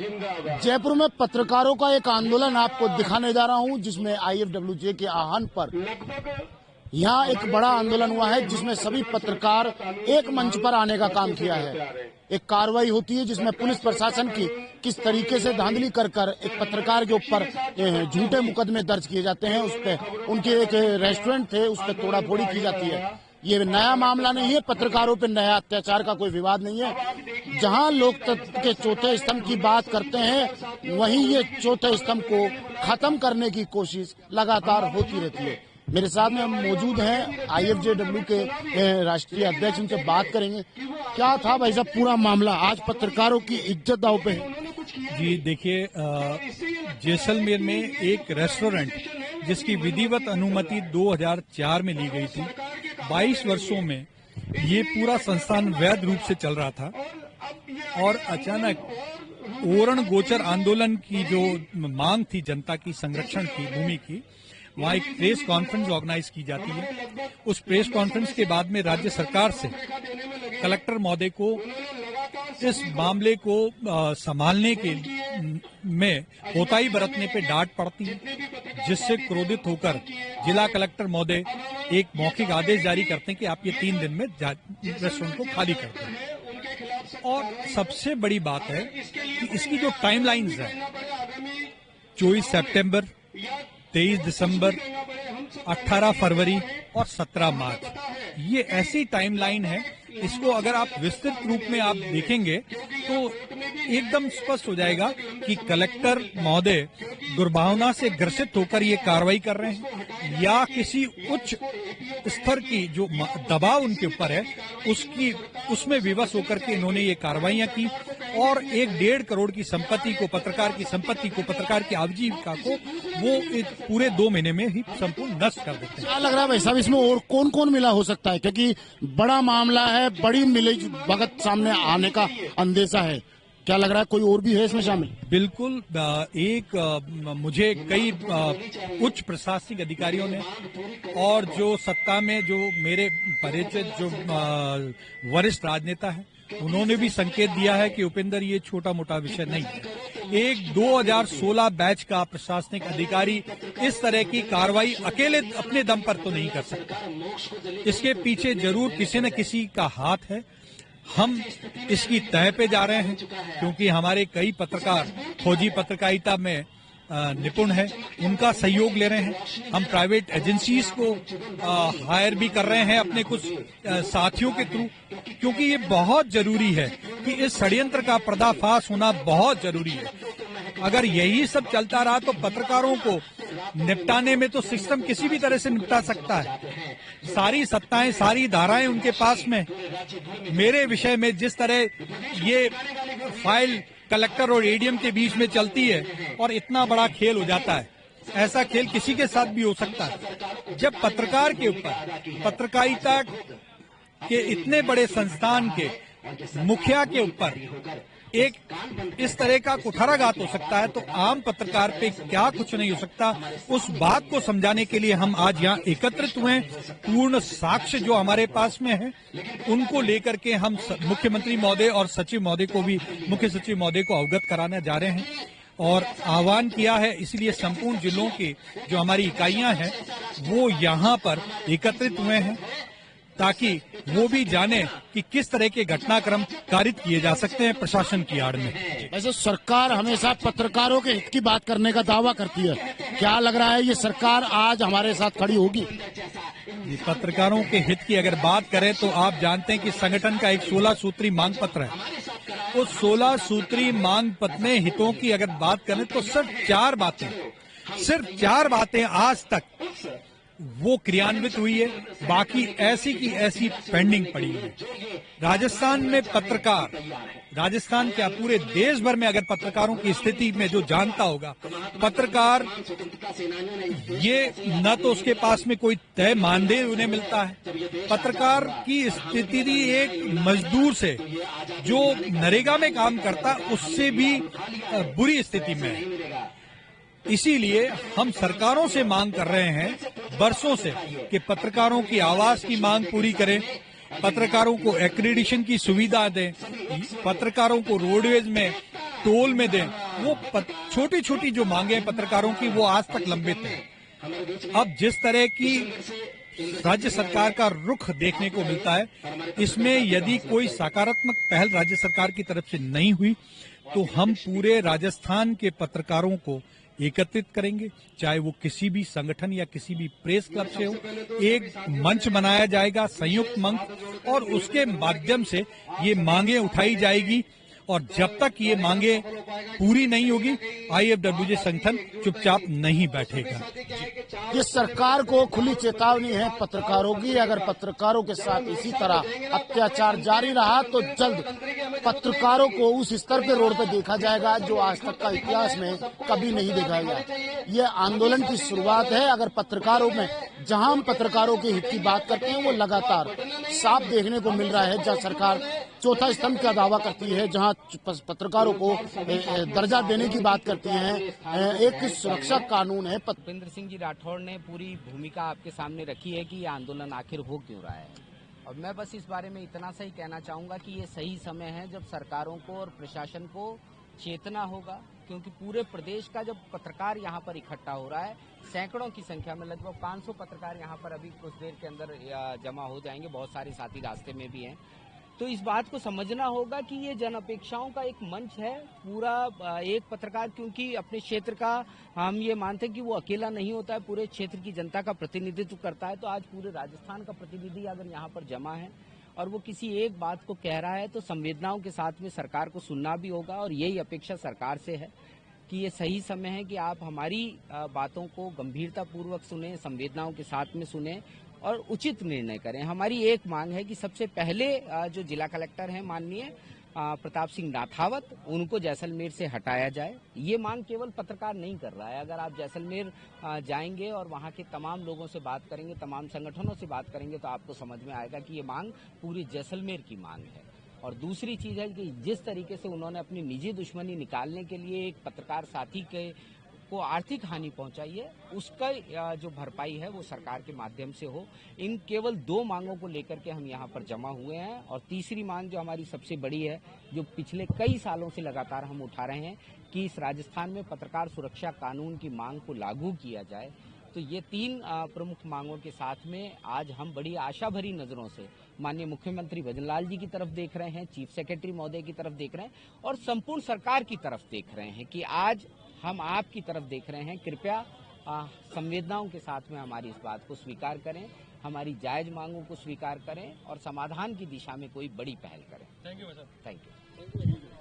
जयपुर में पत्रकारों का एक आंदोलन आपको दिखाने जा रहा हूं, जिसमें आईएफडब्ल्यूजे के आह्वान पर यहाँ एक बड़ा आंदोलन हुआ है, जिसमें सभी पत्रकार एक मंच पर आने का काम किया है। एक कार्रवाई होती है जिसमें पुलिस प्रशासन की किस तरीके से धांधली कर एक पत्रकार के ऊपर झूठे मुकदमे दर्ज किए जाते हैं। उस पर उनके एक रेस्टोरेंट थे, उस पर तोड़ाफोड़ी की जाती है। ये नया मामला नहीं है, पत्रकारों पर नया अत्याचार का कोई विवाद नहीं है। जहां लोकतंत्र के चौथे स्तंभ की बात करते हैं, वहीं ये चौथे स्तंभ को खत्म करने की कोशिश लगातार होती रहती है। मेरे साथ में हम मौजूद हैं आईएफजेडब्ल्यू के राष्ट्रीय अध्यक्ष, उनसे बात करेंगे। क्या था भाई साहब पूरा मामला? आज पत्रकारों की इज्जत दांव पे है। जी देखिए, जैसलमेर में एक रेस्टोरेंट जिसकी विधिवत अनुमति 2004 में ली गई थी, 22 वर्षों में ये पूरा संस्थान वैध रूप से चल रहा था और अचानक ओरण गोचर आंदोलन की जो मांग थी जनता की, संरक्षण की, भूमि की, वहाँ एक प्रेस कॉन्फ्रेंस ऑर्गेनाइज की जाती है। उस प्रेस कॉन्फ्रेंस के बाद में राज्य सरकार से कलेक्टर महोदय को इस मामले को संभालने के में कोताही बरतने पे डांट पड़ती है, जिससे क्रोधित होकर जिला कलेक्टर महोदय एक मौखिक आदेश जारी करते हैं कि आप ये 3 दिन में रेस्टोरेंट को खाली कर दें। और सबसे बड़ी बात है कि इसकी जो टाइमलाइंस है, 24 सितंबर, 23 दिसंबर, 18 फरवरी और 17 मार्च, ये ऐसी टाइमलाइन है। इसको अगर आप विस्तृत रूप में आप देखेंगे तो एकदम स्पष्ट हो जाएगा कि कलेक्टर महोदय दुर्भावना से ग्रसित होकर ये कार्रवाई कर रहे हैं या किसी उच्च स्तर की जो दबाव उनके ऊपर है उसमें विवश होकर के इन्होंने ये कार्रवाइयां की और 1.5 करोड़ की संपत्ति को, पत्रकार की संपत्ति को, पत्रकार की आजीविका को वो पूरे 2 महीने में ही संपूर्ण नष्ट कर देते हैं। क्या लग रहा है भाई साहब, इसमें और कौन कौन मिला हो सकता है? क्योंकि बड़ा मामला है, बड़ी मिली भगत सामने आने का अंदेशा है। क्या लग रहा है कोई और भी है इसमें शामिल? बिल्कुल, मुझे कई उच्च प्रशासनिक अधिकारियों ने और जो सत्ता में जो मेरे परिचित जो वरिष्ठ राजनेता हैं, उन्होंने भी संकेत दिया है कि उपेंद्र ये छोटा मोटा विषय नहीं है। एक 2016 बैच का प्रशासनिक अधिकारी इस तरह की कार्रवाई अकेले अपने दम पर तो नहीं कर सकता। इसके पीछे जरूर किसी न किसी का हाथ है। हम इसकी तह पे जा रहे हैं क्योंकि हमारे कई पत्रकार फौजी पत्रकारिता में निपुण है, उनका सहयोग ले रहे हैं। हम प्राइवेट एजेंसीज को हायर भी कर रहे हैं अपने कुछ साथियों के थ्रू, क्योंकि ये बहुत जरूरी है कि इस षड्यंत्र का पर्दाफाश होना बहुत जरूरी है। अगर यही सब चलता रहा तो पत्रकारों को निपटाने में तो सिस्टम किसी भी तरह से निपटा सकता है। सारी सत्ताएं, सारी धाराएं उनके पास में। मेरे विषय में जिस तरह ये फाइल कलेक्टर और एडीएम के बीच में चलती है और इतना बड़ा खेल हो जाता है, ऐसा खेल किसी के साथ भी हो सकता है। जब पत्रकार के ऊपर, पत्रकारिता के इतने बड़े संस्थान के मुखिया के ऊपर एक इस तरह का कुठाराघात हो सकता है, तो आम पत्रकार पे क्या कुछ नहीं हो सकता। उस बात को समझाने के लिए हम आज यहाँ एकत्रित हुए। पूर्ण साक्ष्य जो हमारे पास में है उनको लेकर के हम मुख्यमंत्री महोदय और सचिव महोदय को भी, मुख्य सचिव महोदय को अवगत कराने जा रहे हैं और आह्वान किया है। इसलिए संपूर्ण जिलों की जो हमारी इकाइयां हैं वो यहाँ पर एकत्रित हुए हैं ताकि वो भी जाने कि किस तरह के घटनाक्रम कारित किए जा सकते हैं प्रशासन की आड़ में। वैसे सरकार हमेशा पत्रकारों के हित की बात करने का दावा करती है, क्या लग रहा है ये सरकार आज हमारे साथ खड़ी होगी? पत्रकारों के हित की अगर बात करें तो आप जानते हैं कि संगठन का एक 16 सूत्री मांग पत्र है। उस 16 सूत्री मांग पत्र में हितों की अगर बात करें तो सिर्फ 4 बातें आज तक वो क्रियान्वित हुई है, बाकी ऐसी की ऐसी पेंडिंग पड़ी है। राजस्थान में पत्रकार, राजस्थान क्या पूरे देश भर में अगर पत्रकारों की स्थिति में जो जानता होगा, पत्रकार ये न तो उसके पास में कोई तय मानदेय उन्हें मिलता है। पत्रकार की स्थिति एक मजदूर से जो नरेगा में काम करता उससे भी बुरी स्थिति में है। इसीलिए हम सरकारों से मांग कर रहे हैं बरसों से कि पत्रकारों की आवाज की मांग पूरी करें, पत्रकारों को एक्रेडिशन की सुविधा दें, पत्रकारों को रोडवेज में तोल में दें। वो छोटी छोटी जो मांगे हैं पत्रकारों की वो आज तक लंबित है। अब जिस तरह की राज्य सरकार का रुख देखने को मिलता है, इसमें यदि कोई सकारात्मक पहल राज्य सरकार की तरफ से नहीं हुई तो हम पूरे राजस्थान के पत्रकारों को एकत्रित करेंगे, चाहे वो किसी भी संगठन या किसी भी प्रेस क्लब से हो। एक मंच बनाया जाएगा, संयुक्त मंच, और उसके माध्यम से ये मांगे उठाई जाएगी। और जब तक ये मांगे पूरी नहीं होगी, आईएफडब्ल्यूजे संगठन चुपचाप नहीं बैठेगा। ये सरकार को खुली चेतावनी है पत्रकारों की, अगर पत्रकारों के साथ इसी तरह अत्याचार जारी रहा तो जल्द पत्रकारों को उस स्तर पे रोड पे देखा जाएगा जो आज तक का इतिहास में कभी नहीं देखा गया। ये आंदोलन की शुरुआत है। अगर पत्रकारों में, जहां हम पत्रकारों के हित की बात करते हैं, वो लगातार साफ देखने को मिल रहा है। जहां सरकार चौथा स्तंभ का दावा करती है, जहां पत्रकारों को दर्जा देने की बात करती है, एक सुरक्षा कानून है। भूपेंद्र सिंह जी राठौड़ ने पूरी भूमिका आपके सामने रखी है कि ये आंदोलन आखिर हो क्यों रहा है, और मैं बस इस बारे में इतना सा ही कहना चाहूंगा कि ये सही समय है जब सरकारों को और प्रशासन को चेतना होगा, क्योंकि पूरे प्रदेश का जब पत्रकार यहाँ पर इकट्ठा हो रहा है, सैकड़ों की संख्या में, लगभग 500 पत्रकार यहाँ पर अभी कुछ देर के अंदर जमा हो जाएंगे, बहुत सारे साथी रास्ते में भी हैं। तो इस बात को समझना होगा कि ये जन अपेक्षाओं का एक मंच है। पूरा एक पत्रकार, क्योंकि अपने क्षेत्र का हम ये मानते हैं कि वो अकेला नहीं होता है, पूरे क्षेत्र की जनता का प्रतिनिधित्व करता है। तो आज पूरे राजस्थान का प्रतिनिधि अगर यहाँ पर जमा है और वो किसी एक बात को कह रहा है तो संवेदनाओं के साथ में सरकार को सुनना भी होगा, और यही अपेक्षा सरकार से है कि ये सही समय है कि आप हमारी बातों को गंभीरतापूर्वक सुने, संवेदनाओं के साथ में सुने और उचित निर्णय करें। हमारी एक मांग है कि सबसे पहले जो जिला कलेक्टर हैं माननीय प्रताप सिंह नाथावत, उनको जैसलमेर से हटाया जाए। ये मांग केवल पत्रकार नहीं कर रहा है। अगर आप जैसलमेर जाएंगे और वहाँ के तमाम लोगों से बात करेंगे, तमाम संगठनों से बात करेंगे, तो आपको समझ में आएगा कि ये मांग पूरी जैसलमेर की मांग है। और दूसरी चीज है कि जिस तरीके से उन्होंने अपनी निजी दुश्मनी निकालने के लिए एक पत्रकार साथी को आर्थिक हानि पहुंचाई है, उसका जो भरपाई है वो सरकार के माध्यम से हो। इन केवल 2 मांगों को लेकर के हम यहाँ पर जमा हुए हैं। और तीसरी मांग जो हमारी सबसे बड़ी है, जो पिछले कई सालों से लगातार हम उठा रहे हैं, कि इस राजस्थान में पत्रकार सुरक्षा कानून की मांग को लागू किया जाए। तो ये 3 प्रमुख मांगों के साथ में आज हम बड़ी आशा भरी नजरों से माननीय मुख्यमंत्री भजनलाल जी की तरफ देख रहे हैं, चीफ सेक्रेटरी महोदय की तरफ देख रहे हैं और संपूर्ण सरकार की तरफ देख रहे हैं कि आज हम आपकी तरफ देख रहे हैं। कृपया संवेदनाओं के साथ में हमारी इस बात को स्वीकार करें, हमारी जायज मांगों को स्वीकार करें और समाधान की दिशा में कोई बड़ी पहल करें। Thank you sir. Thank you.